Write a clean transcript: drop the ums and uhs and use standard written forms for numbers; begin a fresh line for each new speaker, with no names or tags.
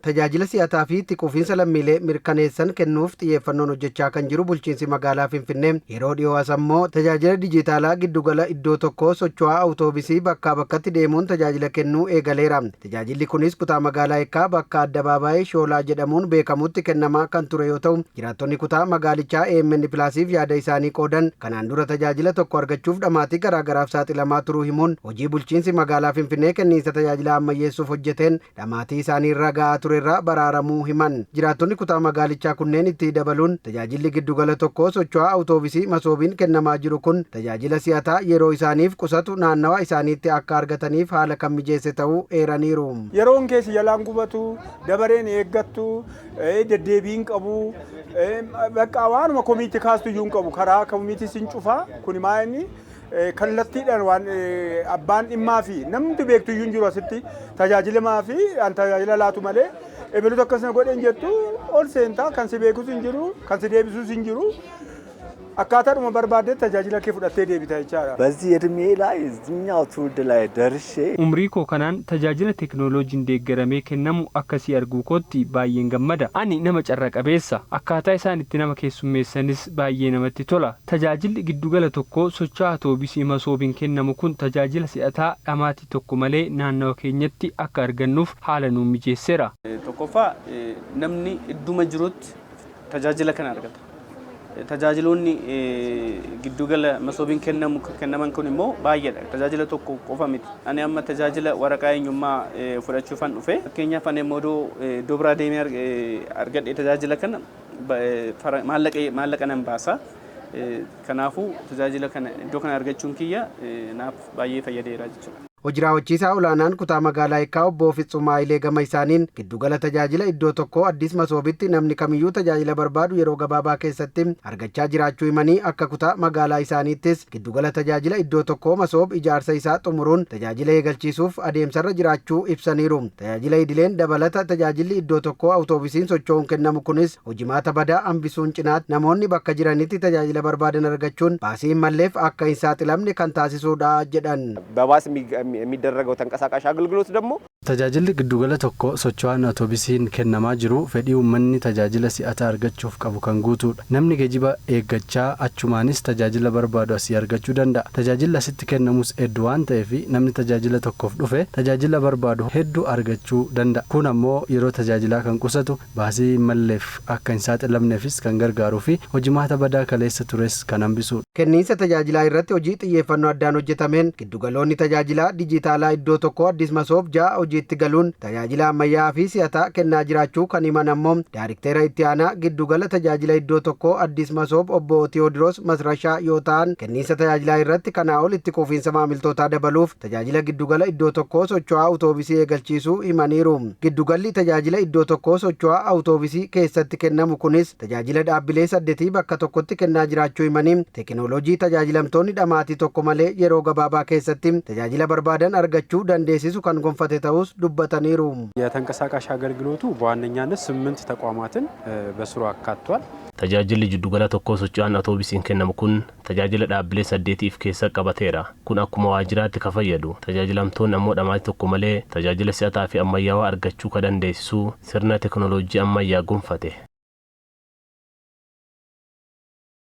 tajaajila si'ataa fi itti quufinsa lammiilee mirkaneessan kennuuf xiyyeeffannoon hojjechaa kan jiru bulchiinsi magaalaa Finfinnee yeroo dhiyoo ammoo tajaajila dijitaalaa giddugala iddoo tokkoo socho'aa awutoobisii bakkaa bakkatti deemuun tajaajila kennuu eegaleera. Tajaajilli kunis kutaa magaalaa Eekkaa bakka addabaabaayii Shoolaa jedhamuun beekamutti kennamaa kan ture yoo ta'u, jiraattonni kutaa magaalichaa AMN Pilaasiif yaada isaanii qoodan kanaan dura tajaajila tokko argachuuf dhamaatii garaagaraaf saaxilamaa turuu himuun hojii bulchiinsi magaalaa Finfinnee kenniinsa tajaajila ammayyeessuuf hojjeteen dhamaatii isaanii irra ga'aa turerraa baraaramuu himan. Jiraattonni kutaa magaalichaa kunneen itti dabaluun tajaajilli giddugala tokkoo socho'aa awutoobisii masoobiin kennamaa jiru kun tajaajila si'ataa yeroo isaaniif qusatu naannawa isaaniitti akka argataniif haala kan mijeesse ta'uu eeraniiru.
Yeroon keessa jalaan gubatu dabareen eeggattu deddeebiin qabu bakka waanuma komiitii kaastu iyyuu qabu karaa komiitii sin cufaa kun maa'inni kallattiidhaan waan abbaan dhimmaa fi namni beektu iyyuu jiru asitti tajaajilamaa fi tajaajila laatu malee ebelutu akkasuma godheen jettu ol seentaa kan si beekus hin jiru kan si deebisus hin jiru. አካታዱማ በርባደ ተጃጅላ ከፍዳቴ ዴቢታ ይቻላል
በዚህ እድሜ ላይ እኛው ትውልድ ላይ ደርሼ
ኡምሪ ኮከናን ተጃጅላ ቴክኖሎጂ እንደገረሜ ከነሙ አከሲ አርጉ ኮቲ ባየን ገመዳ አኒ ነመ ጨረቀቤሳ አካታ ኢሳን እቲ ነመ ኬሱሜሰንስ ባየ ነመቲ ቶላ ተጃጅል ግዱገለ ቶኮ ሶቻ አውቶቢስ ኢመሶቢን ከነሙ ኩን ተጃጅላ ሲአታ አማቲ ቶኮ መሌ ናናው ኬኘቲ አካርገኑፍ ሃለኑ ሚጄሰራ
ቶኮፋ ነምኒ እዱመ ጅሩት ተጃጅላ ከናርገታ tajaajilonni giddugala masoobiin kennaman kun immoo baay'eedha. Tajaajila tokko qofa miti. Ani amma tajaajila waraqaa eenyummaa fudhachuufan dhufe. Fakkeenyaaf ani immoo dobraa deemee argadhe tajaajila kana maallaqa nan baasa. Kanaafuu tajaajila kana iddoo kana argachuun kiyya naaf baay'ee fayyadeera jechuudha.
Hojii raawwachiisaa olaanaan kutaa magaalaa Eekkaa obbo Fitsummaa Ilee gama isaaniin giddugala tajaajila iddoo tokkoo addis masoobitti namni kamiyyuu tajaajila barbaadu yeroo gabaabaa keessatti argachaa jiraachuu himanii akka kutaa magaalaa isaaniittis giddugala tajaajila iddoo tokkoo masoob ijaarsa isaa xumuruun tajaajila eegalchiisuuf adeemsarra jiraachuu ibsaniiru. Tajaajila idileen dabalata tajaajilli iddoo tokkoo awutoobisiin socho'uun kennamu kunis hojimaata badaa hambisuun cinaatti namoonni bakka jiranitti tajaajila barbaadan argachuun baasii malleef akka hin saaxilamne kan taasisuudha jedhan.
የሚደረገው ተንቀሳቃሽ አገልግሎት ደግሞ
tajaajilli giddugala tokko socho'aan awutoobisiin kennamaa jiru fedhii uummanni tajaajila si'ataa argachuuf qabu kan guutuudha. Namni geejjiba eeggachaa achumaanis tajaajila barbaadu asii argachuu danda'a. Tajaajilli asitti kennamus hedduu waan ta'eef namni tajaajila tokkoof dhufe tajaajila barbaadu hedduu argachuu danda'a. Kun ammoo yeroo tajaajilaa kan qusatu baasii malleef akka hin saaxilamneefis kan gargaaruu fi hojimaata badaa kaleessa tures kan hambisuudha.
Kenniinsa tajaajilaa irratti hojii xiyyeeffannoo addaan hojjetameen giddugaloonni tajaajilaa dijitaalaa iddoo tokkoo addis masoob ja'a hojiitti galuun tajaajila ammayyaa fi si'ataa kennaa jiraachuu kan himan ammoo daayirikteera itti aanaa giddugala tajaajila iddoo tokkoo addis masoob obbo Teewodiroos Masrashaa yoo ta'an kenniinsa tajaajilaa irratti kanaa ol itti quufinsa maamiltootaa dabaluuf tajaajila giddugala iddoo tokkoo socho'aa awutoobisii eegalchiisuu himaniiru. Giddugalli tajaajila iddoo tokkoo socho'aa awutoobisii keessatti kennamu kunis tajaajila dhaabbilee 8 bakka tokkotti kennaa jiraachuu himanii teekinooloojii tajaajilamtoonni dhamaatii tokko malee yeroo gabaabaa keessatti tajaajila barbaadan argachuu dandeessisu kan gonfate ta'us ዱበተኒሩ
የተንቀሳቃሽ አገልግሎቱ በዋነኛነት 8 ተቋማትን በስሩ አካቷል።
tajaajilli jiddugala tokkoo socho'aan awutoobisiin kennamu kun tajaajila dhaabbilee 8f keessa qabateera. Kun akkuma waajjiraatti ka fayyadu tajaajilamtoonni ammoo dhamaatii tokko malee tajaajila si'ataa fi ammayyaawaa argachuu ka dandeessisu sirna teekinooloojii ammayyaa gonfate.